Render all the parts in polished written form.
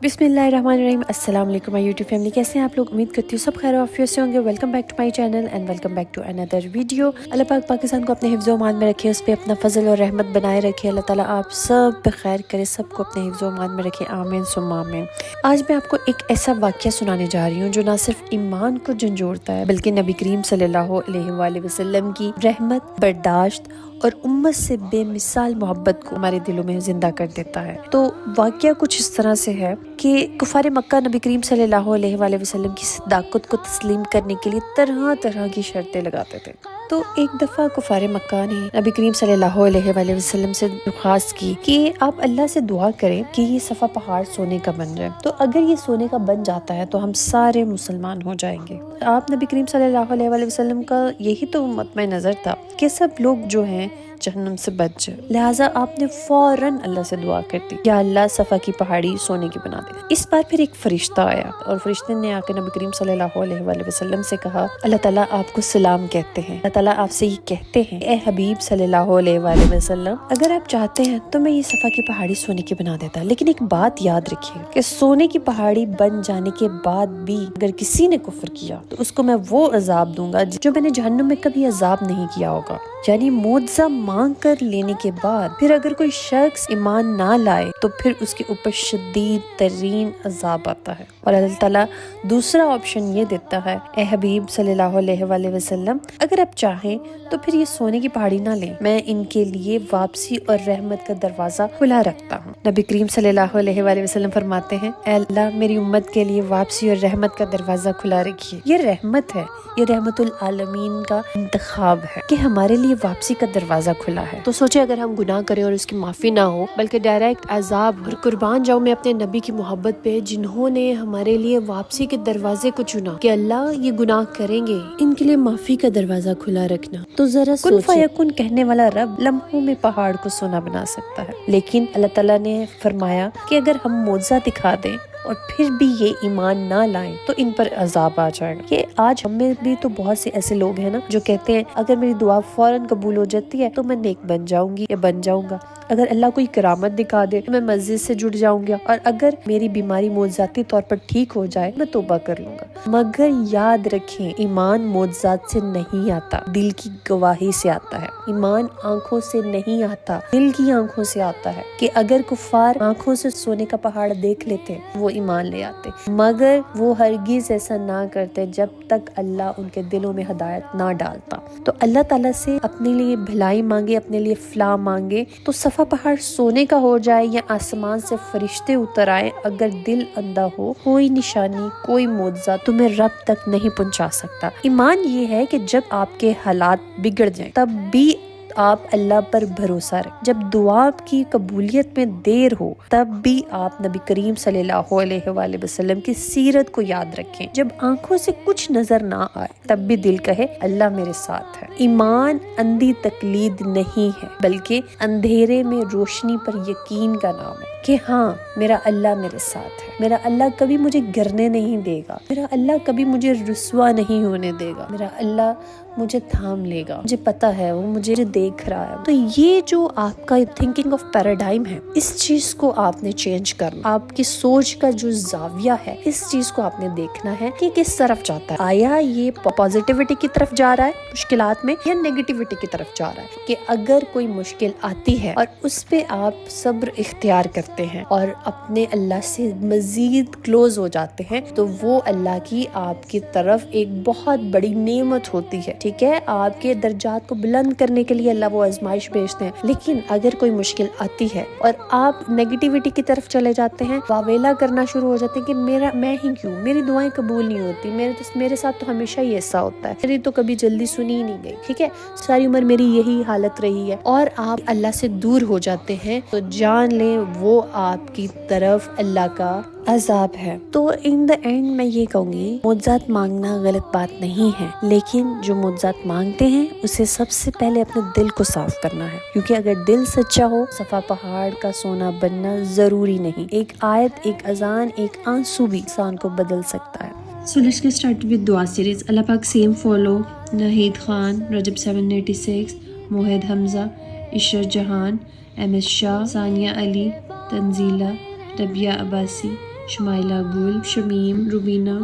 बिस्मिल्लाहिर्रहमानिर्रहीम। अस्सलाम वालेकुम माय यूट्यूब फैमिली। कैसे हैं आप लोग? उम्मीद करती हूँ सब खैर आफियत से होंगे। Welcome back to my channel and welcome back to another video. अल्लाह पाक पाकिस्तान को अपने हिफ्ज़ व मान में रखे, उस पर अपना फजल और रहमत बनाए रखे। अल्लाह ताला आप सब पे खैर करे, सबको अपने हिफ्ज़ व मान में रखे। आमीन सुम्मा आमीन। आज मैं आपको एक ऐसा वाक़या सुनाने जा रही हूँ जो ना सिर्फ ईमान को झंझोड़ता है बल्कि नबी करीम सल्लल्लाहु अलैहि वसल्लम की रहमत, बर्दाश्त और उम्मत से बेमिसाल मोहब्बत को हमारे दिलों में जिंदा कर देता है। तो वाक़या कुछ इस तरह से है कि कुफार मक्का नबी करीम सल्लल्लाहु अलैहि वसल्लम की सदाकत को तस्लीम करने के लिए तरह तरह की शर्तें लगाते थे। तो एक दफ़ा कुफार मक्का ने नबी करीम सल्लल्लाहु अलैहि वसल्लम से दरख्वास्त की कि आप अल्लाह से दुआ करें कि ये सफ़ा पहाड़ सोने का बन जाए। तो अगर ये सोने का बन जाता है तो हम सारे मुसलमान हो जाएंगे। आप नबी करीम सल्लल्लाहु अलैहि वसल्लम का यही तो मतमे नज़र था कि सब लोग जो हैं जहन्नम से बच जाए। लिहाजा आपने फौरन अल्लाह से दुआ कर दी, या अल्लाह सफ़ा की पहाड़ी सोने की बना दे। इस बार फिर एक फरिश्ता आया और फरिश्ते ने आकर नबी करीम सल्लल्लाहु अलैहि वसल्लम से कहा, अल्लाह ताला आपको सलाम कहते हैं, अल्लाह ताला आपसे ये कहते हैं, ए हबीब सल्लल्लाहु अलैहि वसल्लम, अगर आप चाहते हैं तो मैं ये सफ़ा की पहाड़ी सोने की बना देता, लेकिन एक बात याद रखिए कि सोने की पहाड़ी बन जाने के बाद भी अगर किसी ने कुफ्र किया तो उसको मैं वो अजाब दूंगा जो मैंने जहन्नुम में कभी अजाब नहीं किया होगा। यानी मुआवजा मांग कर लेने के बाद फिर अगर कोई शख्स ईमान ना लाए तो फिर उसके ऊपर शदीद तरीन अजाब आता है। और अल्लाह ताला दूसरा ऑप्शन ये देता है, ए हबीब सल्लल्लाहु अलैहि वसल्लम, अगर आप चाहें तो फिर ये सोने की पहाड़ी ना लें, मैं इनके लिए वापसी और रहमत का दरवाजा खुला रखता हूँ। नबी करीम सल्लल्लाहु अलैहि वसल्लम फरमाते हैं, ए अल्लाह मेरी उम्मत के लिए वापसी और रहमत का दरवाजा खुला रखिए। ये रहमत है, ये रहमतुल आलमीन का इंतखाब है कि हमारे लिए वापसी का दरवाजा खुला है। तो सोचे अगर हम गुनाह करें और उसकी माफी ना हो बल्कि डायरेक्ट अजाब, और कुर्बान जाऊं मैं अपने नबी की मोहब्बत पे जिन्होंने हमारे लिए वापसी के दरवाजे को चुना कि अल्लाह ये गुनाह करेंगे, इनके लिए माफी का दरवाजा खुला रखना। तो जरा कुन फयकुन कहने वाला रब लम्हों में पहाड़ को सोना बना सकता है। लेकिन अल्लाह ताला ने फरमाया कि अगर हम मौजज़ा दिखा दें और फिर भी ये ईमान ना लाएं तो इन पर अजाब आ जाएगा। ये आज हमें भी तो बहुत से ऐसे लोग हैं ना जो कहते हैं अगर मेरी दुआ फौरन कबूल हो जाती है तो मैं नेक बन जाऊंगी या बन जाऊंगा, अगर अल्लाह कोई करामत दिखा दे तो मैं मस्जिद से जुड़ जाऊंगा, और अगर मेरी बीमारी मोज़ाती तौर पर ठीक हो जाए मैं तौबा कर लूंगा। मगर याद रखें, ईमान मोज़ात से नहीं आता, दिल की गवाही से आता है। ईमान आंखों से नहीं आता, दिल की आंखों से आता है। कि अगर कुफार आंखों से सोने का पहाड़ देख लेते वो ईमान ले आते, मगर वो हरगिज ऐसा ना करते जब तक अल्लाह उनके दिलों में हिदायत ना डालता। तो अल्लाह ताला से अपने लिए भलाई मांगे, अपने लिए फलाह मांगे तो सफ़ा पहाड़ सोने का हो जाए या आसमान से फरिश्ते उतर आए, अगर दिल अंधा हो कोई निशानी कोई मुआवजा तुम्हें रब तक नहीं पहुंचा सकता। ईमान ये है कि जब आपके हालात बिगड़ जाएं तब भी आप अल्लाह पर भरोसा रखें, जब दुआ की कबूलियत में देर हो तब भी आप नबी करीम सल्लल्लाहु अलैहि वसल्लम की सीरत को याद रखें, जब आंखों से कुछ नजर ना आए तब भी दिल कहे अल्लाह मेरे साथ है। ईमान अंधी तकलीद नहीं है बल्कि अंधेरे में रोशनी पर यकीन का नाम है कि हाँ मेरा अल्लाह मेरे साथ है, मेरा अल्लाह कभी मुझे गिरने नहीं देगा, मेरा अल्लाह कभी मुझे रुस्वा नहीं होने देगा, मेरा अल्लाह मुझे थाम लेगा, मुझे पता है वो मुझे देख रहा है। तो ये जो आपका थिंकिंग ऑफ पैराडाइम है, इस चीज को आपने चेंज करना। आपकी सोच का जो जाविया है इस चीज को आपने देखना है कि किस तरफ जाता है। आया ये पॉजिटिविटी की तरफ जा रहा है मुश्किलात में या नेगेटिविटी की तरफ जा रहा है। कि अगर कोई मुश्किल आती है और उस पे आप सब्र इख्तियार करते हैं और अपने अल्लाह से मजीद क्लोज हो जाते हैं तो वो अल्लाह की आपकी तरफ एक बहुत बड़ी नेमत होती है। ठीक है, आपके दर्जात को बुलंद करने के लिए अल्लाह वो आजमाइश भेजते हैं। लेकिन अगर कोई मुश्किल आती है और आप नेगेटिविटी की तरफ चले जाते हैं, वावेला करना शुरू हो जाते हैं कि मैं ही क्यों, मेरी दुआएं कबूल नहीं होती, मेरे साथ तो हमेशा ही ऐसा होता है, मेरी तो कभी जल्दी सुनी ही नहीं गई, ठीक है, सारी उम्र मेरी यही हालत रही है, और आप अल्लाह से दूर हो जाते हैं तो जान लें वो आपकी तरफ अल्लाह का अजाब है। तो इन द एंड मैं ये कहूँगी, मुआवजात मांगना गलत बात नहीं है, लेकिन जो मुआवजात मांगते हैं उसे सबसे पहले अपने दिल को साफ करना है, क्योंकि अगर दिल सच्चा हो सफ़ा पहाड़ का सोना बनना जरूरी नहीं। एक आयत, एक अजान, एक आंसू भी इंसान को बदल सकता है। So let's get started with dua series. Allah Pak same follow Nahid Khan, Rajab 786, Mohid Hamza, Ishrat Jahan, MS Shah, Sania Ali, Tanzila, Rabia Abbasi, Shumaila Gul, Shamim, Rubina,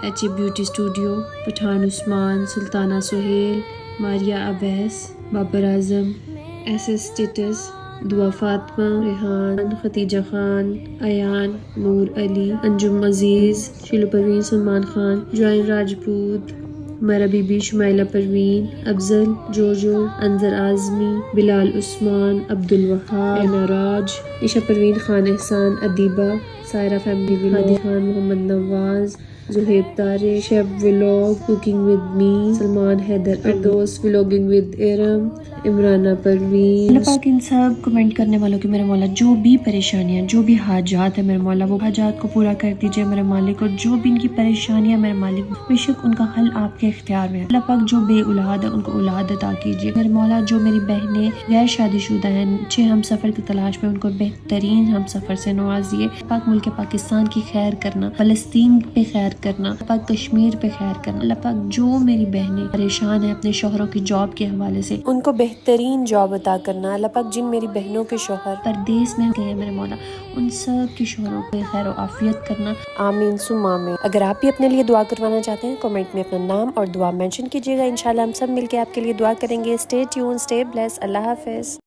H A beauty studio, Pathan Usman, Sultana Sohail, Maria Awais, Babar Azam, S S status, Dua Fatima, Rehan, Khadija Khan, Ayan, Noor Ali, Anjum Aziz, Shelu Parveen, Salman Khan, join Rajput, Meera Bibi, Shumaila Parveen, Afzal, Jojo, Anzar Azmi, Bilal Usman, Abdul Wahab, Ena Raj, Isha Parveen, Khan Ahsan, Adiba, Saira family vlog, Hadi Khan, Muhammad Nawaz, Zohaib Tariq, chef vlog, cooking with me, Salman Haider, Firdous vlogging with Iram, Imrana Parveen. اللہ پاک ان سب comment کرنے والوں کی میرے مولا جو بھی پریشانیاں، جو بھی حاجات ہیں میرے مولا وہ حاجات کو پورا کر دیجئے میرے مالک، اور جو بھی ان کی پریشانیاں میرے مالک بے شک ان کا حل آپ کے اختیار میں ہے۔ اللہ پاک جو بے اولاد ہے ان کو اولاد عطا کیجئے میرے مولا، جو میری بہنیں غیر شادی شدہ ہیں، اچھے ہم سفر کی تلاش میں، ان کو بہترین ہم سفر سے نوازیے۔ پاک ملک پاکستان کی خیر کرنا، فلسطین پہ خیر کرنا، پاک کشمیر پہ خیر کرنا۔ اللہ پاک جو میری بہنیں پریشان ہیں اپنے شوہروں کی جاب کے حوالے سے ان کو بہترین جاب عطا کرنا۔ اللہ پاک جن میری بہنوں کے شوہر پردیس میں گئے ہیں میرے مولا ان سب کے شوہروں پہ خیر و عافیت کرنا۔ آمین ثم آمین۔ اگر آپ بھی اپنے لیے دعا کروانا چاہتے ہیں کمنٹ میں اپنا نام اور دعا مینشن کیجیے گا، انشاءاللہ ہم سب مل کے آپ کے لیے دعا کریں گے۔ اسٹے ٹیون، اسٹے بلیس، اللہ حافظ۔